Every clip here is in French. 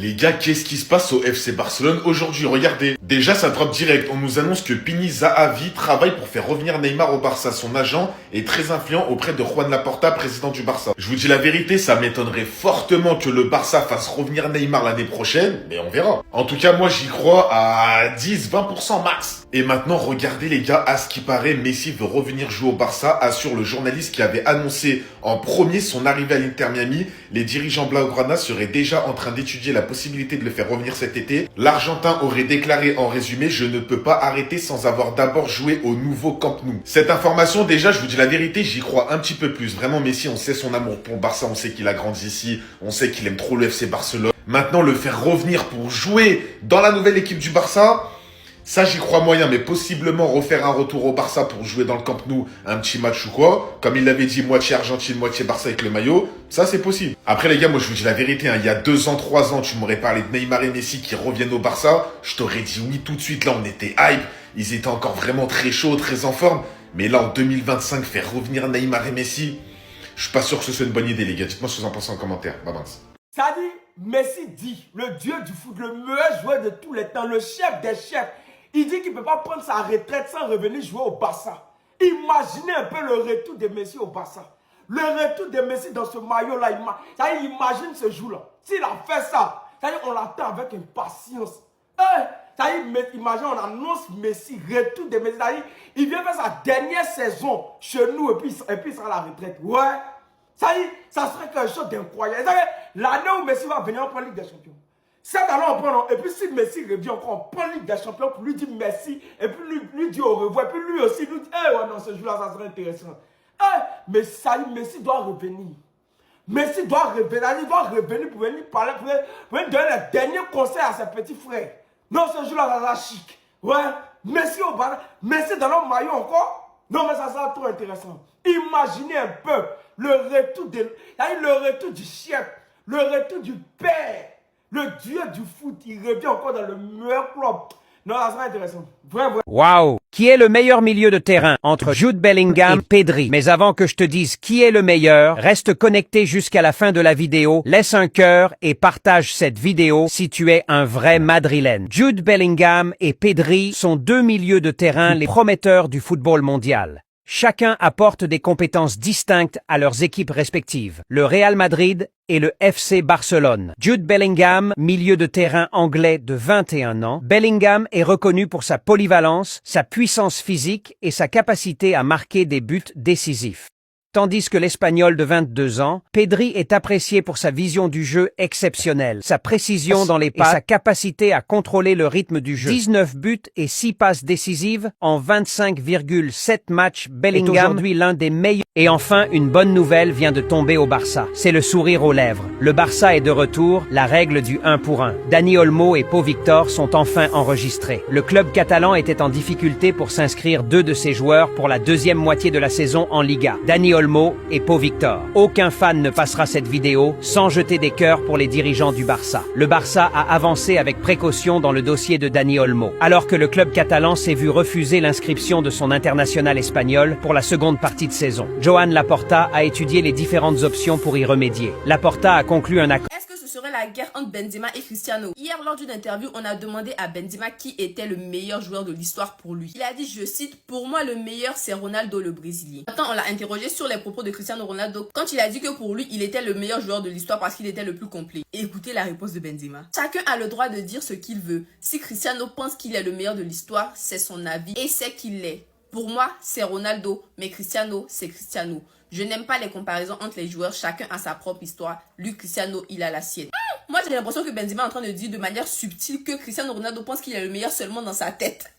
Les gars, qu'est-ce qui se passe au FC Barcelone aujourd'hui? Regardez. Déjà, ça drop direct. On nous annonce que Pini Zahavi travaille pour faire revenir Neymar au Barça. Son agent est très influent auprès de Juan Laporta, président du Barça. Je vous dis la vérité, ça m'étonnerait fortement que le Barça fasse revenir Neymar l'année prochaine, mais on verra. En tout cas, moi, j'y crois à 10-20% max. Et maintenant, regardez les gars, à ce qui paraît, Messi veut revenir jouer au Barça, assure le journaliste qui avait annoncé en premier son arrivée à l'Inter Miami. Les dirigeants Blaugrana seraient déjà en train d'étudier la possibilité de le faire revenir cet été. L'Argentin aurait déclaré en résumé: je ne peux pas arrêter sans avoir d'abord joué au nouveau Camp Nou. Cette information, déjà, je vous dis la vérité, j'y crois un petit peu plus. Vraiment, Messi, on sait son amour pour le Barça, on sait qu'il a grandi ici, on sait qu'il aime trop le FC Barcelone. Maintenant, le faire revenir pour jouer dans la nouvelle équipe du Barça, ça, j'y crois moyen, mais possiblement refaire un retour au Barça pour jouer dans le Camp Nou, un petit match ou quoi. Comme il l'avait dit, moitié Argentine, moitié Barça avec le maillot, ça c'est possible. Après les gars, moi je vous dis la vérité, hein, il y a 2 ans, 3 ans, tu m'aurais parlé de Neymar et Messi qui reviennent au Barça, je t'aurais dit oui tout de suite, là on était hype, ils étaient encore vraiment très chauds, très en forme. Mais là en 2025, faire revenir Neymar et Messi, je suis pas sûr que ce soit une bonne idée les gars, dites-moi ce que vous en pensez en commentaire, bye bye. Ça dit, Messi dit, le dieu du foot, le meilleur joueur de tous les temps, le chef des chefs. Il dit qu'il ne peut pas prendre sa retraite sans revenir jouer au Barça. Imaginez un peu le retour de Messi au Barça. Le retour de Messi dans ce maillot-là. Imagine ce jour-là. S'il a fait ça, on l'attend avec impatience. Imagine, on annonce Messi, retour de Messi. Il vient faire sa dernière saison chez nous et puis il sera à la retraite. Ouais. Ça serait quelque chose d'incroyable. L'année où Messi va venir, on prend la Ligue des Champions. Cette année, on prend, et puis si Messi revient encore, on prend la Ligue des Champions pour lui dire merci, et puis lui dire au revoir, et puis lui aussi nous dit, ouais, non, ce jour-là, ça serait intéressant. Mais ça y est, Messi doit revenir. Messi doit revenir, il doit revenir pour venir parler, pour venir donner le dernier conseil à ses petits frères. Non, ce jour-là, ça sera chic. Ouais, Messi au bar, Messi dans le maillot encore. Non, mais ça sera trop intéressant. Imaginez un peu le retour du chef, le retour du père. Le dieu du foot, il revient encore dans le meilleur club. Non, ça sera intéressant. Vraiment. Waouh! Qui est le meilleur milieu de terrain entre Jude Bellingham et Pedri? Mais avant que je te dise qui est le meilleur, reste connecté jusqu'à la fin de la vidéo, laisse un cœur et partage cette vidéo si tu es un vrai madrilène. Jude Bellingham et Pedri sont 2 milieux de terrain les prometteurs du football mondial. Chacun apporte des compétences distinctes à leurs équipes respectives, le Real Madrid et le FC Barcelone. Jude Bellingham, milieu de terrain anglais de 21 ans. Bellingham est reconnu pour sa polyvalence, sa puissance physique et sa capacité à marquer des buts décisifs. Tandis que l'Espagnol de 22 ans, Pedri est apprécié pour sa vision du jeu exceptionnelle, sa précision dans les passes et sa capacité à contrôler le rythme du jeu. 19 buts et 6 passes décisives en 25,7 matchs. Bellingham est aujourd'hui l'un des meilleurs. Et enfin, une bonne nouvelle vient de tomber au Barça. C'est le sourire aux lèvres. Le Barça est de retour, la règle du 1 pour 1. Dani Olmo et Pau Victor sont enfin enregistrés. Le club catalan était en difficulté pour s'inscrire 2 de ses joueurs pour la deuxième moitié de la saison en Liga. Dani Olmo et Pau Victor. Aucun fan ne passera cette vidéo sans jeter des cœurs pour les dirigeants du Barça. Le Barça a avancé avec précaution dans le dossier de Dani Olmo, alors que le club catalan s'est vu refuser l'inscription de son international espagnol pour la seconde partie de saison. Joan Laporta a étudié les différentes options pour y remédier. Laporta a conclu un accord. Est-ce que ce serait la guerre entre Benzema et Cristiano? Hier, lors d'une interview, on a demandé à Benzema qui était le meilleur joueur de l'histoire pour lui. Il a dit, je cite, pour moi le meilleur c'est Ronaldo le Brésilien. Maintenant, on l'a interrogé sur les propos de Cristiano Ronaldo quand il a dit que pour lui, il était le meilleur joueur de l'histoire parce qu'il était le plus complet. Écoutez la réponse de Benzema. Chacun a le droit de dire ce qu'il veut. Si Cristiano pense qu'il est le meilleur de l'histoire, c'est son avis et c'est qu'il l'est. Pour moi, c'est Ronaldo, mais Cristiano, c'est Cristiano. Je n'aime pas les comparaisons entre les joueurs, chacun a sa propre histoire. Lui, Cristiano, il a la sienne. Moi, j'ai l'impression que Benzema est en train de dire de manière subtile que Cristiano Ronaldo pense qu'il est le meilleur seulement dans sa tête.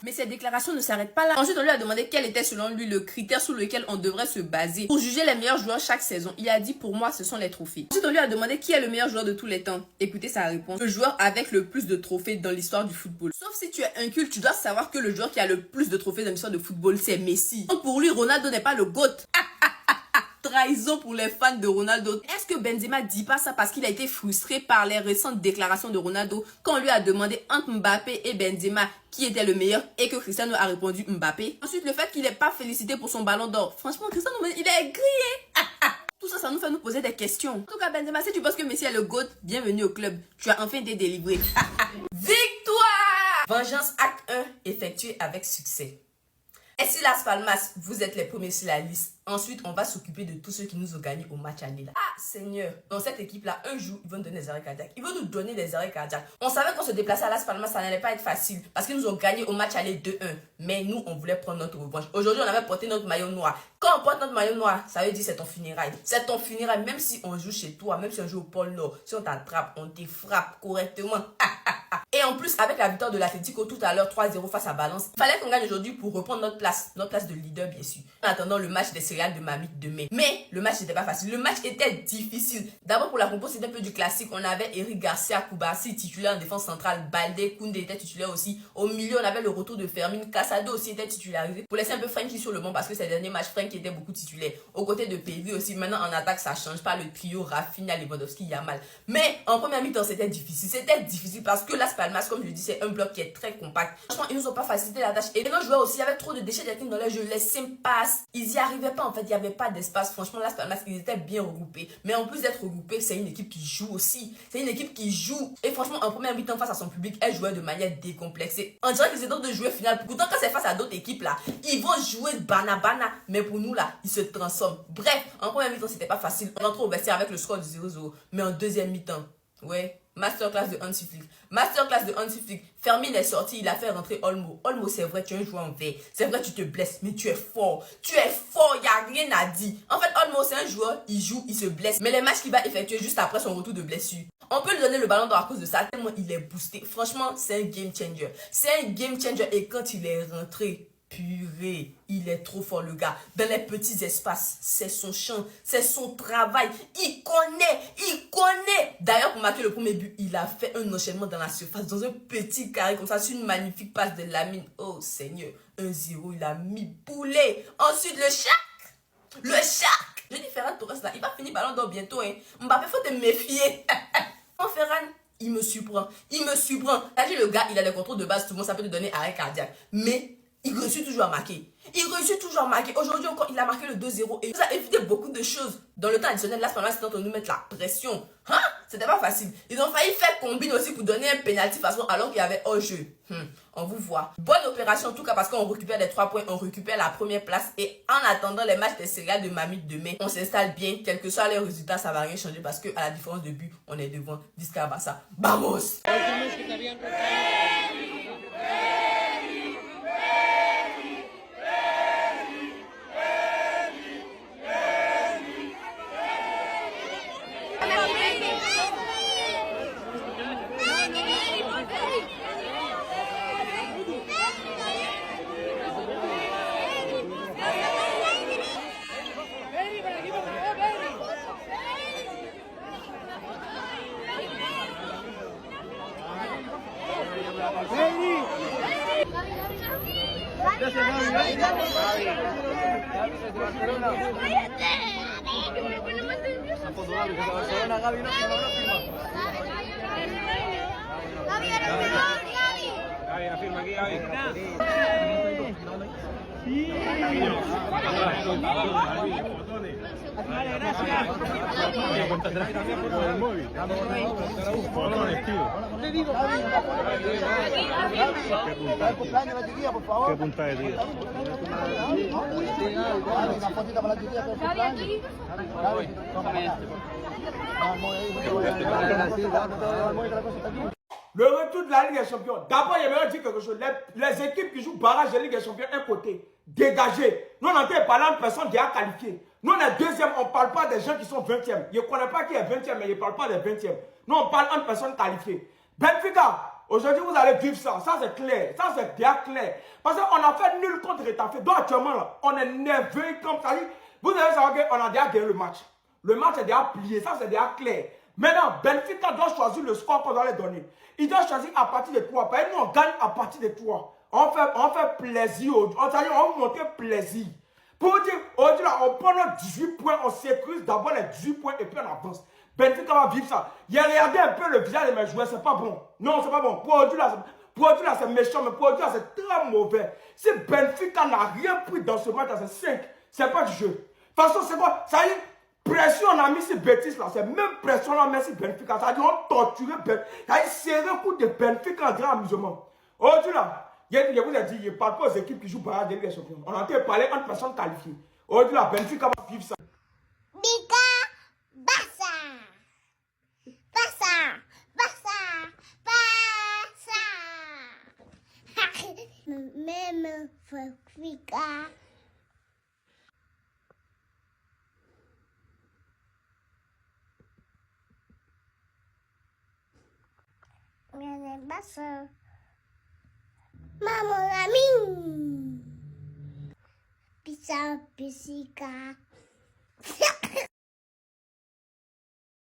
Mais ces déclarations ne s'arrêtent pas là. Ensuite, on lui a demandé quel était selon lui le critère sur lequel on devrait se baser pour juger les meilleurs joueurs chaque saison. Il a dit, pour moi, ce sont les trophées. Ensuite, on lui a demandé qui est le meilleur joueur de tous les temps. Écoutez sa réponse. Le joueur avec le plus de trophées dans l'histoire du football. Sauf si tu es inculte, tu dois savoir que le joueur qui a le plus de trophées dans l'histoire du football, c'est Messi. Donc pour lui, Ronaldo n'est pas le GOAT. Trahison pour les fans de Ronaldo. Est-ce que Benzema dit pas ça parce qu'il a été frustré par les récentes déclarations de Ronaldo quand on lui a demandé entre Mbappé et Benzema qui était le meilleur et que Cristiano a répondu Mbappé? Ensuite, le fait qu'il n'ait pas félicité pour son ballon d'or. Franchement, Cristiano, il est grillé. Tout ça, ça nous fait nous poser des questions. En tout cas, Benzema, si tu penses que Messi est le GOAT, bienvenue au club. Tu as enfin été délivré. Victoire! Vengeance acte 1 effectué avec succès. Et si Las Palmas, vous êtes les premiers sur la liste. Ensuite, on va s'occuper de tous ceux qui nous ont gagné au match aller. Ah, Seigneur. Dans cette équipe-là, un jour, ils vont nous donner des arrêts cardiaques. Ils vont nous donner des arrêts cardiaques. On savait qu'on se déplaçait à Las Palmas, ça n'allait pas être facile. Parce qu'ils nous ont gagné au match aller 2-1. Mais nous, on voulait prendre notre revanche. Aujourd'hui, on avait porté notre maillot noir. Quand on porte notre maillot noir, ça veut dire c'est ton funérail. C'est ton funérail. Même si on joue chez toi, même si on joue au pôle Nord, si on t'attrape, on te frappe correctement. Et en plus, avec la victoire de l'Atlético tout à l'heure, 3-0 face à Valence, il fallait qu'on gagne aujourd'hui pour reprendre notre place de leader, bien sûr. En attendant le match des céréales de Mamite demain. Mais le match n'était pas facile. Le match était difficile. D'abord, pour la compo, c'était un peu du classique. On avait Eric Garcia, Koubassi, titulaire en défense centrale. Balde, Koundé était titulaire aussi. Au milieu, on avait le retour de Fermin. Casado aussi était titularisé. Pour laisser un peu Frenkie sur le banc parce que ces derniers matchs, Frenkie était beaucoup titulaire. Aux côtés de Pedri aussi. Maintenant, en attaque, ça change pas. Le trio Rafinha, Lewandowski, Yamal. Mais en première mi-temps, c'était difficile. C'était difficile parce que Las Palmas, comme je dis, c'est un bloc qui est très compact. Franchement, ils nous ont pas facilité la tâche. Et nos joueurs aussi, il y avait trop de déchets dans leur jeu. Les sim pass, ils y arrivaient pas en fait. Il y avait pas d'espace. Franchement, Las Palmas, ils étaient bien regroupés. Mais en plus d'être regroupés, c'est une équipe qui joue aussi. C'est une équipe qui joue. Et franchement, en première mi-temps face à son public, elle jouait de manière décomplexée. On dirait qu'ils étaient de jouer final. Pourtant, quand c'est face à d'autres équipes là, ils vont jouer banana. Mais pour nous là, ils se transforment. Bref, en première mi-temps, c'était pas facile. On entre au vestiaire avec le score de 0-0. Mais en deuxième mi-temps, ouais. Masterclass de Hansi Flick. Masterclass de Hansi Flick. Fermin est sorti, il a fait rentrer Olmo. Olmo, c'est vrai, tu es un joueur en vert. C'est vrai, tu te blesses, mais tu es fort. Tu es fort, il n'y a rien à dire. En fait, Olmo, c'est un joueur, il joue, il se blesse. Mais les matchs qu'il va effectuer juste après son retour de blessure, on peut lui donner le ballon d'or à cause de ça, tellement il est boosté. Franchement, c'est un game changer. C'est un game changer et quand il est rentré, purée, il est trop fort le gars. Dans les petits espaces, c'est son champ, c'est son travail. Il connaît. D'ailleurs, pour marquer le premier but, il a fait un enchaînement dans la surface, dans un petit carré comme ça, sur une magnifique passe de Lamine. Oh Seigneur, 1-0, il a mis boulet. Ensuite, le Shaq. Je dis Ferran Torres là, il va finir ballon d'or bientôt. Hein. Mbappé, faut te méfier. Oh Ferran, il me surprend. T'as dit le gars, il a les contrôles de base, tout le monde, ça peut te donner arrêt cardiaque. Mais il réussit toujours à marquer. Aujourd'hui encore, il a marqué le 2-0 et il nous a évité beaucoup de choses. Dans le temps additionnel, Las Palmas, c'était en train de nous mettre la pression. C'était pas facile. Ils ont failli faire combine aussi pour donner un penalty façon alors qu'il y avait hors-jeu. On vous voit. Bonne opération en tout cas parce qu'on récupère les 3 points, on récupère la première place et en attendant les matchs des céréales de Mamite demain, on s'installe bien. Quel que soit les résultats, ça va rien changer parce que à la différence de but, on est devant Vizcaya Barça. Vamos! ¿Qué punta de día? Le retour de la Ligue des Champions. D'abord, il y avait dit quelque chose. Les équipes qui jouent barrage de Ligue des Champions, un côté, dégagé. Nous, on entend parler de personnes déjà qualifiées. Nous, on est deuxième, on ne parle pas des gens qui sont 20e. Je ne connais pas qui est 20e, mais je ne parle pas des 20e. Nous, on parle de personnes qualifiées. Benfica, aujourd'hui, vous allez vivre ça. Ça, c'est clair. Ça, c'est bien clair. Parce qu'on a fait nul contre Retafe. Donc, actuellement, là, on est nerveux comme ça. Vous devez savoir qu'on a déjà gagné le match. Le match est déjà plié. Ça, c'est déjà clair. Maintenant, Benfica doit choisir le score qu'on doit les donner. Il doit choisir à partir de 3. Parce que nous, on gagne à partir de 3. On fait plaisir. On va monter plaisir. Pour dire, aujourd'hui, là, on prend nos 18 points, on sécurise d'abord les 18 points et puis on avance. Benfica va vivre ça. Il a regardé un peu le visage de mes joueurs, c'est pas bon. Non, c'est pas bon. Pour aujourd'hui, là, c'est méchant, mais pour aujourd'hui, là, c'est très mauvais. Si Benfica n'a rien pris dans ce match, c'est 5. C'est pas du jeu. De toute façon, c'est quoi? Ça y est, Pression, on a mis ces bêtises là. C'est même pression, on a mis ces Benfica. Ça dit, on torturait Benfica. Ça dit, serrer le coup de Benfica en grand amusement. Aujourd'hui là, je vous ai dit, je ne parle pas aux équipes qui jouent par la Ligue des Champions. On a parlé entre personnes qualifiées. Aujourd'hui là, Benfica va vivre ça. Biga, Barça. Barça. Barça. Barça. Même Benfica. Barça. Maman Lamine. Pizza, pizzica.